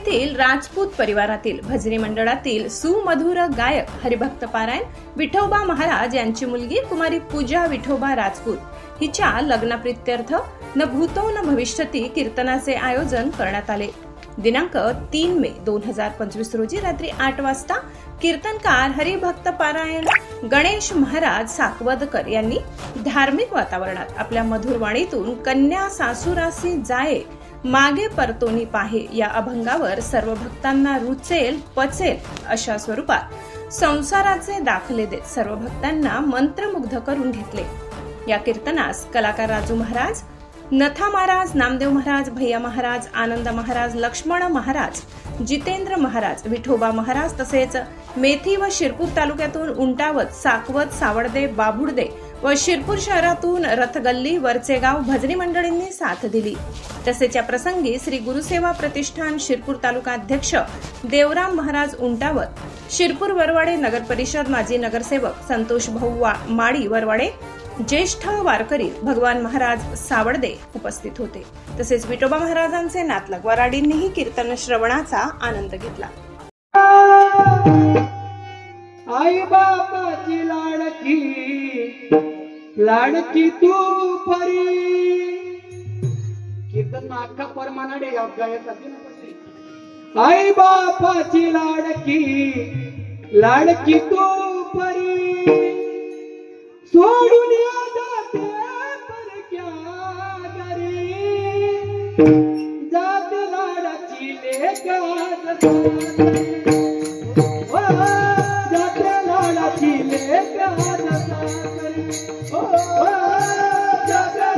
येथील राजपूत परिवारातील भजनी मंडळातील सुमधुर गायक हरिभक्त पारायण विठोबा महाराज यांची मुलगी कुमारी पूजा विठोबा राजपूत हिच्या लग्नप्रीत्यर्थ न भूतो न भविष्यती कीर्तनाचे आयोजन करण्यात आले। दिनांक 3 मे 2025 रोजी रात्री 8 वाजता कीर्तनकार हरिभक्त पारायण गणेश महाराज साकवदकर यांनी धार्मिक वातावरणात आपल्या मधुर वाणीतून कन्या सासुरासी जाये मागे परतोनी पाहे या अभंगावर सर्व भक्तांना रुचेल पचेल अशा स्वरूपात संसाराचे दाखले देत सर्व भक्तांना मंत्रमुग्ध करून घेतले। या कीर्तनास कलाकार राजू महाराज, नथा महाराज, नामदेव महाराज, भैया महाराज, आनंद महाराज, लक्ष्मण महाराज, जितेंद्र महाराज, विठोबा महाराज तसेच मेथी व शिरपूर तालुक्यातून उंटावत, साकवत, सावडदे, बाबुडदे व शिरपूर शहरातून रथगल्ली, वरचेगाव भजनी मंडळींनी साथ दिली। तसेच या प्रसंगी श्री गुरुसेवा प्रतिष्ठान शिरपूर तालुका अध्यक्ष देवराम महाराज उंटावत, शिरपूर वरवाडे नगर परिषद माजी नगरसेवक संतोष भाऊ माडी वरवाडे, ज्येष्ठ वारकरी भगवान महाराज सावडदे उपस्थित होते। तसेच विठोबा महाराजांचे नातलग वराडींनीही कीर्तन श्रवणाचा आनंद घेतला। आई बापाची लाडकी तू परी कीर्तन अख्खा परमानाडे गायसाठी। आई बापाची लाडकी तू परी सोडून जाते पर क्या करे जाते लाडाची लेक जाते लाडाची लेक जाते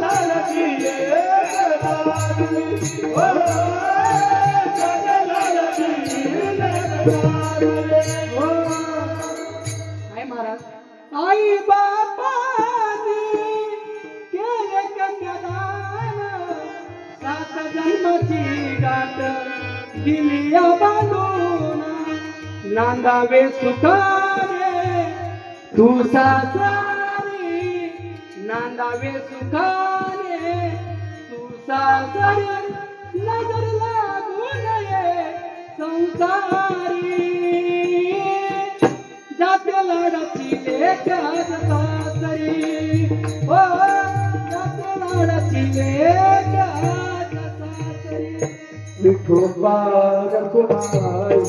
लाडाची आई महाराज आई बापाने केले कन्यादान सात जन्माची गाठ दिली बांधून नांदावे सुखाने तू सासरी नांदावे सुखाने तू सासरी नजर लागू नये संसारी जाते लाडाची लेक सासरी ओ जाते लाडाची लेक सासरी विठोबा रखुमाई